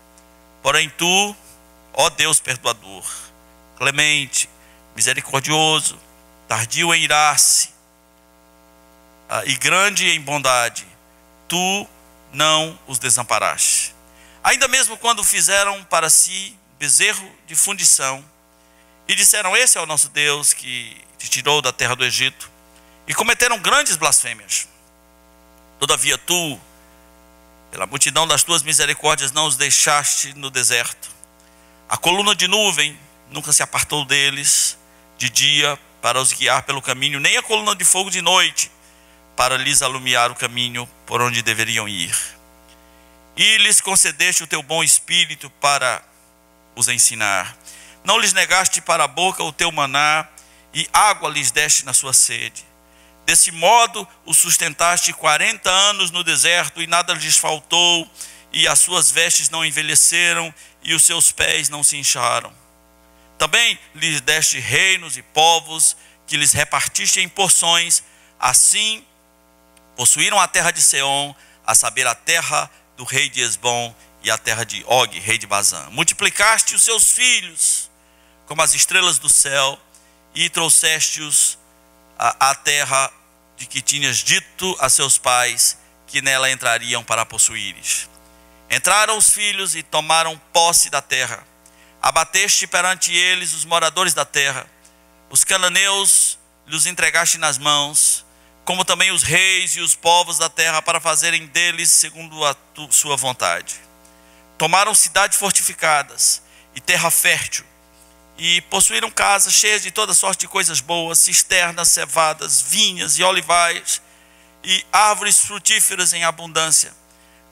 Porém tu, ó Deus perdoador, clemente, misericordioso, tardio em irar-se e grande em bondade, tu não os desamparaste. Ainda mesmo quando fizeram para si bezerro de fundição, e disseram: esse é o nosso Deus que te tirou da terra do Egito, e cometeram grandes blasfêmias. Todavia tu, pela multidão das tuas misericórdias, não os deixaste no deserto. A coluna de nuvem nunca se apartou deles de dia para os guiar pelo caminho, nem a coluna de fogo de noite para lhes alumiar o caminho por onde deveriam ir. E lhes concedeste o teu bom espírito para os ensinar. Não lhes negaste para a boca o teu maná, e água lhes deste na sua sede. Desse modo os sustentaste 40 anos no deserto, e nada lhes faltou, e as suas vestes não envelheceram, e os seus pés não se incharam. Também lhes deste reinos e povos, que lhes repartiste em porções. Assim possuíram a terra de Seom, a saber, a terra do rei de Hesbom e a terra de Og, rei de Bazã. Multiplicaste os seus filhos como as estrelas do céu, e trouxeste-os à terra de que tinhas dito a seus pais que nela entrariam para possuíres. Entraram os filhos e tomaram posse da terra. Abateste perante eles os moradores da terra. Os cananeus lhes entregaste nas mãos, como também os reis e os povos da terra, para fazerem deles segundo a sua vontade. Tomaram cidades fortificadas e terra fértil, e possuíram casas cheias de toda sorte de coisas boas, cisternas, cevadas, vinhas e olivais, e árvores frutíferas em abundância.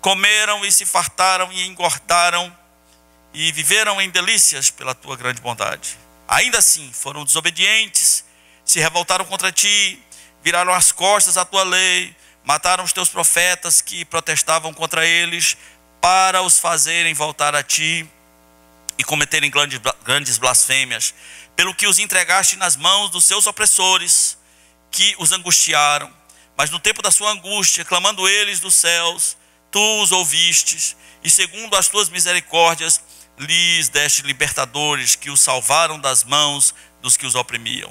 Comeram e se fartaram e engordaram, e viveram em delícias pela tua grande bondade. Ainda assim foram desobedientes, se revoltaram contra ti, viraram as costas à tua lei, mataram os teus profetas que protestavam contra eles, para os fazerem voltar a ti e cometerem grandes blasfêmias, pelo que os entregaste nas mãos dos seus opressores, que os angustiaram. Mas no tempo da sua angústia, clamando eles dos céus, tu os ouvistes, e segundo as tuas misericórdias, lhes deste libertadores, que os salvaram das mãos dos que os oprimiam.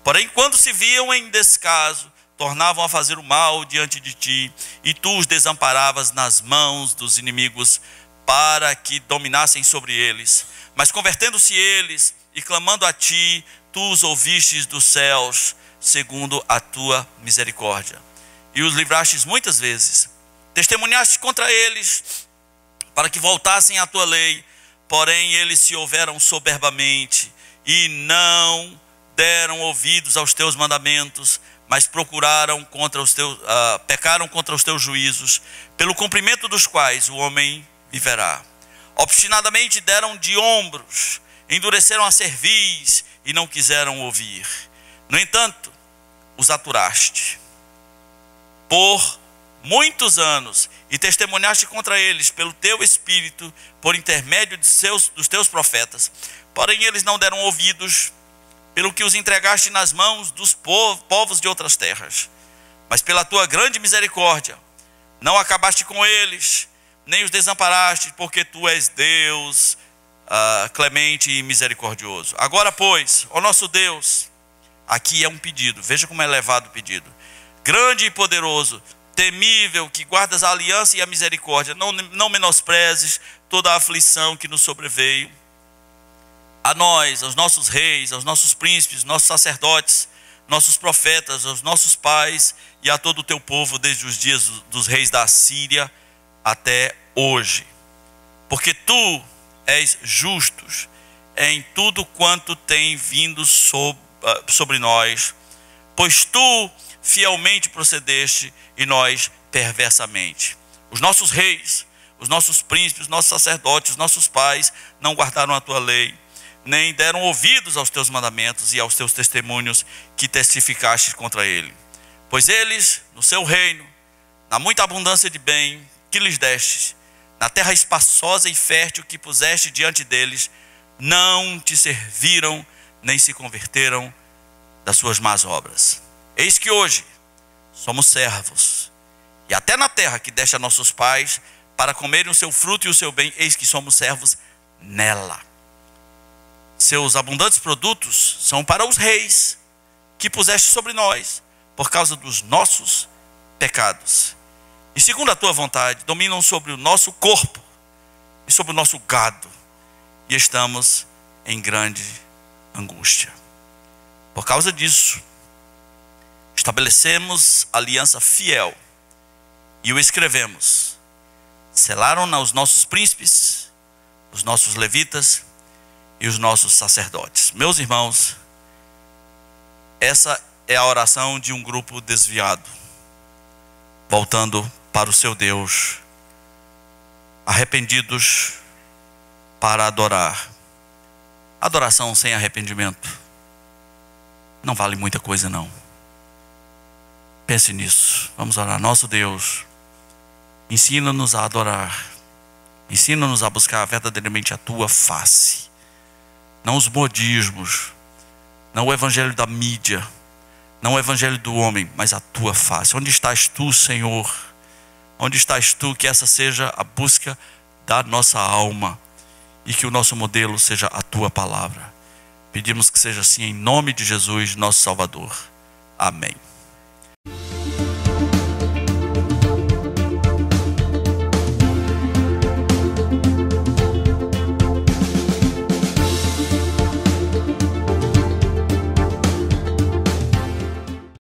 Porém, quando se viam em descaso, tornavam a fazer o mal diante de ti, e tu os desamparavas nas mãos dos inimigos, para que dominassem sobre eles. Mas convertendo-se eles e clamando a ti, tu os ouvistes dos céus, segundo a tua misericórdia, e os livrastes muitas vezes. Testemunhaste contra eles, para que voltassem à tua lei, porém eles se houveram soberbamente, e não deram ouvidos aos teus mandamentos, mas pecaram contra os teus juízos, pelo cumprimento dos quais o homem viverá. Obstinadamente deram de ombros, endureceram a cerviz e não quiseram ouvir. No entanto, os aturaste por muitos anos e testemunhaste contra eles pelo teu espírito, por intermédio dos teus profetas. Porém eles não deram ouvidos, pelo que os entregaste nas mãos dos povos de outras terras. Mas pela tua grande misericórdia não acabaste com eles, nem os desamparaste, porque tu és Deus clemente e misericordioso. Agora, pois, ó nosso Deus, aqui é um pedido, veja como é elevado o pedido. Grande e poderoso, temível, que guardas a aliança e a misericórdia, não menosprezes toda a aflição que nos sobreveio. A nós, aos nossos reis, aos nossos príncipes, nossos sacerdotes, nossos profetas, aos nossos pais e a todo o teu povo, desde os dias dos reis da Assíria até hoje. Porque tu és justo em tudo quanto tem vindo sobre nós, pois tu fielmente procedeste e nós perversamente. Os nossos reis, os nossos príncipes, os nossos sacerdotes, os nossos pais não guardaram a tua lei, nem deram ouvidos aos teus mandamentos e aos teus testemunhos que testificaste contra ele. Pois eles, no seu reino, na muita abundância de bem que lhes destes, na terra espaçosa e fértil que puseste diante deles, não te serviram, nem se converteram das suas más obras. Eis que hoje somos servos, e até na terra que deste a nossos pais, para comerem o seu fruto e o seu bem, eis que somos servos nela. Seus abundantes produtos são para os reis que puseste sobre nós, por causa dos nossos pecados. E segundo a tua vontade, dominam sobre o nosso corpo e sobre o nosso gado, e estamos em grande angústia. Por causa disso, estabelecemos aliança fiel e o escrevemos. Selaram-na os nossos príncipes, os nossos levitas e os nossos sacerdotes. Meus irmãos, essa é a oração de um grupo desviado, voltando para o seu Deus, arrependidos para adorar. Adoração sem arrependimento não vale muita coisa não. Pense nisso. Vamos orar. Nosso Deus, ensina-nos a adorar. Ensina-nos a buscar verdadeiramente a tua face. Não os modismos, não o evangelho da mídia, não o evangelho do homem, mas a tua face. Onde estás tu, Senhor? Onde estás tu? Que essa seja a busca da nossa alma e que o nosso modelo seja a tua palavra. Pedimos que seja assim em nome de Jesus, nosso Salvador. Amém.